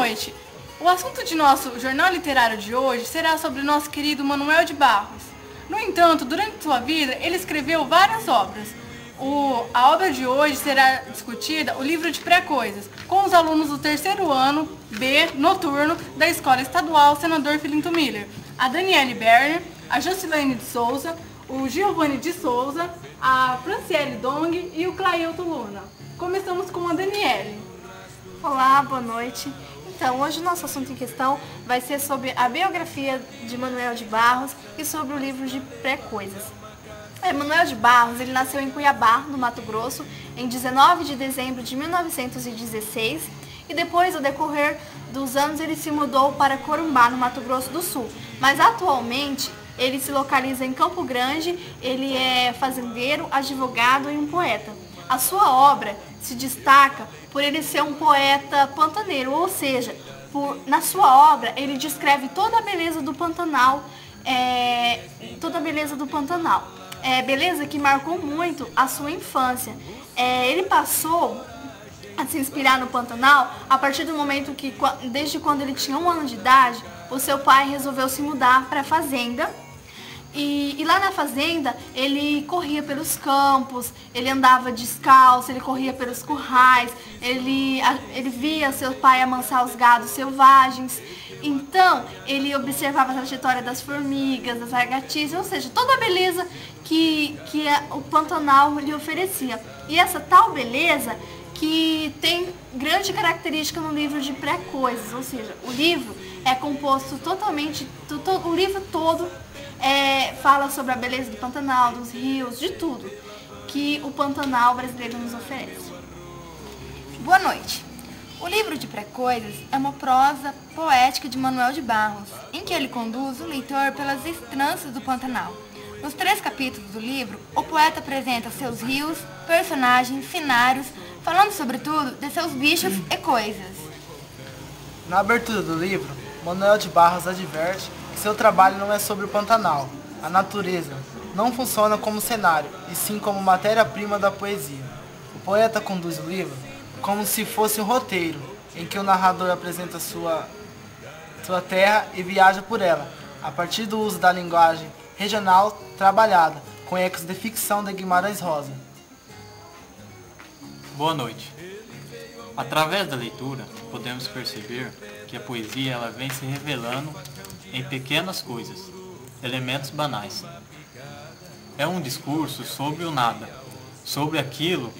noite. O assunto de nosso jornal literário de hoje será sobre o nosso querido Manuel de Barros. No entanto, durante sua vida, ele escreveu várias obras. A obra de hoje será discutida o livro de pré-coisas, com os alunos do terceiro ano B, noturno, da Escola Estadual Senador Filinto Miller, a Daniele Berner, a Jocilene de Souza, o Giovanni de Souza, a Franciele Dong e o Clailton Luna. Começamos com a Daniele. Olá, boa noite. Então, hoje o nosso assunto em questão vai ser sobre a biografia de Manuel de Barros e sobre o livro de pré-coisas. Manuel de Barros, ele nasceu em Cuiabá, no Mato Grosso, em 19 de dezembro de 1916 e depois, ao decorrer dos anos, ele se mudou para Corumbá, no Mato Grosso do Sul. Mas atualmente ele se localiza em Campo Grande, ele é fazendeiro, advogado e um poeta. A sua obra se destaca por ele ser um poeta pantaneiro, ou seja, na sua obra ele descreve toda a beleza do Pantanal, beleza que marcou muito a sua infância. Ele passou a se inspirar no Pantanal a partir do momento que, desde quando ele tinha 1 ano de idade, o seu pai resolveu se mudar para a fazenda. E lá na fazenda, ele corria pelos campos, ele andava descalço, ele corria pelos currais, ele via seu pai amansar os gados selvagens. Então, ele observava a trajetória das formigas, das lagartixas, ou seja, toda a beleza que o Pantanal lhe oferecia. E essa tal beleza que tem grande característica no livro de pré-coisas, ou seja, o livro é composto totalmente, o livro todo fala sobre a beleza do Pantanal, dos rios, de tudo que o Pantanal brasileiro nos oferece. Boa noite. O livro de pré-coisas é uma prosa poética de Manuel de Barros, em que ele conduz o leitor pelas estranças do Pantanal. Nos 3 capítulos do livro, o poeta apresenta seus rios, personagens, cenários, falando sobretudo de seus bichos e coisas. Na abertura do livro, Manuel de Barros adverte que seu trabalho não é sobre o Pantanal. A natureza não funciona como cenário, e sim como matéria-prima da poesia. O poeta conduz o livro como se fosse um roteiro, em que o narrador apresenta sua terra e viaja por ela, a partir do uso da linguagem regional trabalhada, com ecos de ficção de Guimarães Rosa. Boa noite. Através da leitura, podemos perceber que a poesia ela vem se revelando em pequenas coisas, elementos banais. É um discurso sobre o nada, sobre aquilo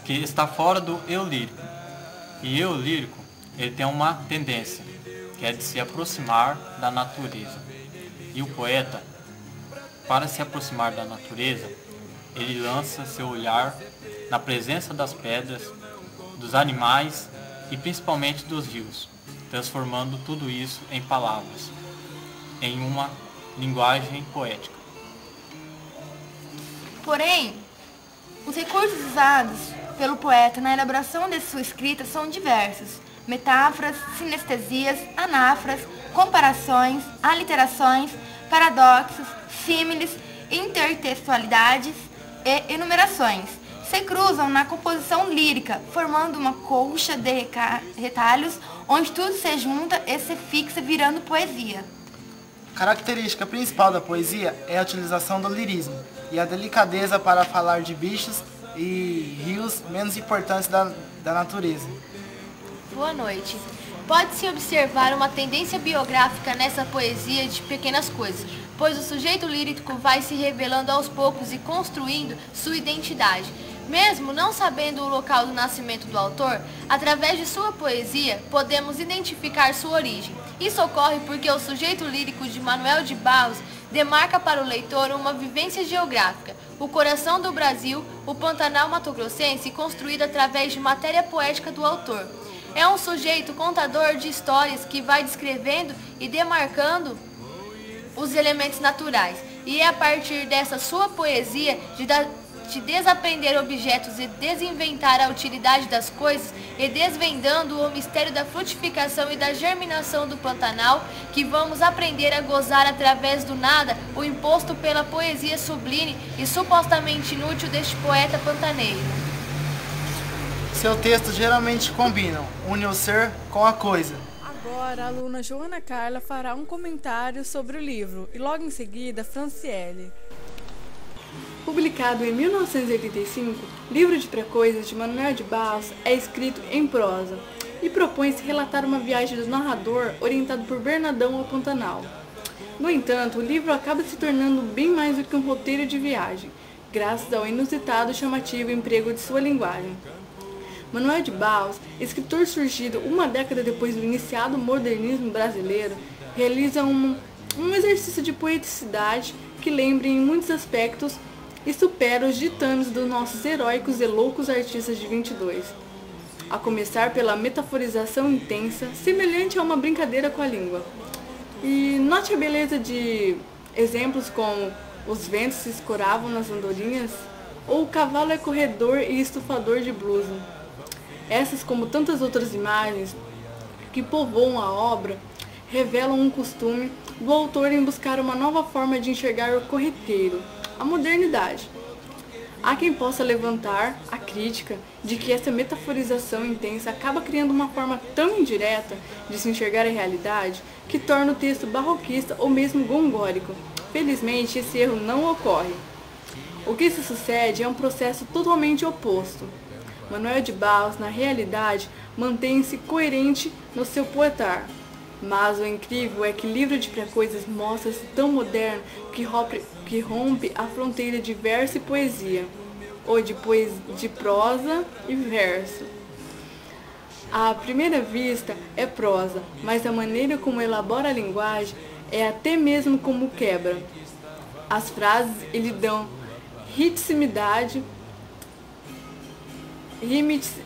que está fora do eu lírico. E eu lírico, ele tem uma tendência, que é de se aproximar da natureza. E o poeta, para se aproximar da natureza, ele lança seu olhar na presença das pedras, dos animais e principalmente dos rios, transformando tudo isso em palavras, em uma linguagem poética. Porém, os recursos usados pelo poeta na elaboração de sua escrita são diversos: metáforas, sinestesias, anáforas, comparações, aliterações, paradoxos, símiles, intertextualidades e enumerações. Se cruzam na composição lírica, formando uma colcha de retalhos onde tudo se junta e se fixa, virando poesia. A característica principal da poesia é a utilização do lirismo e a delicadeza para falar de bichos e rios menos importantes da natureza. Boa noite. Pode-se observar uma tendência biográfica nessa poesia de pequenas coisas, pois o sujeito lírico vai se revelando aos poucos e construindo sua identidade. Mesmo não sabendo o local do nascimento do autor, através de sua poesia, podemos identificar sua origem. Isso ocorre porque o sujeito lírico de Manuel de Barros demarca para o leitor uma vivência geográfica, o coração do Brasil, o Pantanal mato-grossense, construído através de matéria poética do autor. É um sujeito contador de histórias que vai descrevendo e demarcando os elementos naturais. E é a partir dessa sua poesia de desaprender objetos e desinventar a utilidade das coisas e desvendando o mistério da frutificação e da germinação do Pantanal, que vamos aprender a gozar através do nada o imposto pela poesia sublime e supostamente inútil deste poeta pantaneiro. Seu texto geralmente combinam, une o ser com a coisa. Agora, a aluna Joana Carla fará um comentário sobre o livro e logo em seguida, Franciele. Publicado em 1985, Livro de Pré-Coisas de Manuel de Barros é escrito em prosa e propõe-se relatar uma viagem do narrador orientado por Bernardão ao Pantanal. No entanto, o livro acaba se tornando bem mais do que um roteiro de viagem, graças ao inusitado e chamativo emprego de sua linguagem. Manuel de Barros, escritor surgido uma década depois do iniciado modernismo brasileiro, realiza um exercício de poeticidade que lembra em muitos aspectos e supera os ditames dos nossos heróicos e loucos artistas de 22. A começar pela metaforização intensa, semelhante a uma brincadeira com a língua. E note a beleza de exemplos como os ventos se escoravam nas andorinhas, ou o cavalo é corredor e estufador de blusa. Essas, como tantas outras imagens que povoam a obra, revelam um costume do autor em buscar uma nova forma de enxergar o corriqueiro, a modernidade. Há quem possa levantar a crítica de que essa metaforização intensa acaba criando uma forma tão indireta de se enxergar a realidade que torna o texto barroquista ou mesmo gongórico. Felizmente, esse erro não ocorre. O que se sucede é um processo totalmente oposto. Manuel de Barros, na realidade, mantém-se coerente no seu poetar. Mas o incrível é que Livro de Pré-Coisas mostra-se tão moderno que rompe a fronteira de verso e poesia, ou de prosa e verso. À primeira vista é prosa, mas a maneira como elabora a linguagem é até mesmo como quebra. As frases lhe dão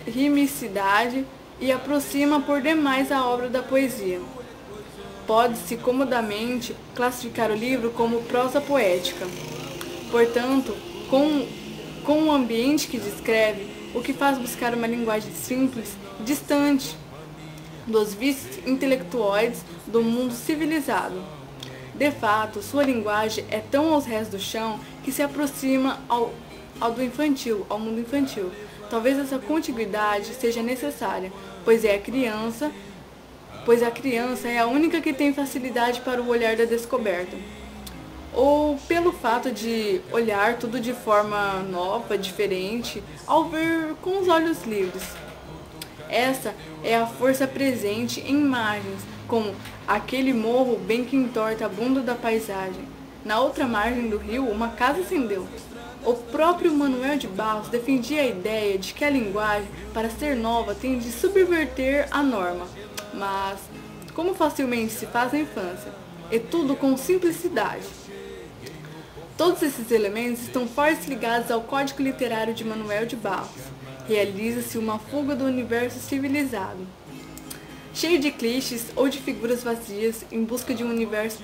rimicidade e aproxima por demais a obra da poesia. Pode-se comodamente classificar o livro como prosa poética. Portanto, com o ambiente que descreve, o que faz buscar uma linguagem simples, distante dos vícios intelectuais do mundo civilizado. De fato, sua linguagem é tão aos rés do chão que se aproxima ao mundo infantil. Talvez essa contiguidade seja necessária, pois a criança é a única que tem facilidade para o olhar da descoberta. Ou pelo fato de olhar tudo de forma nova, diferente, ao ver com os olhos livres. Essa é a força presente em imagens, como aquele morro bem que entorta a bunda da paisagem. Na outra margem do rio, uma casa acendeu. O próprio Manuel de Barros defendia a ideia de que a linguagem, para ser nova, tem de subverter a norma. Mas, como facilmente se faz na infância, e tudo com simplicidade. Todos esses elementos estão fortes ligados ao código literário de Manuel de Barros. Realiza-se uma fuga do universo civilizado, cheio de clichês ou de figuras vazias em busca de um universo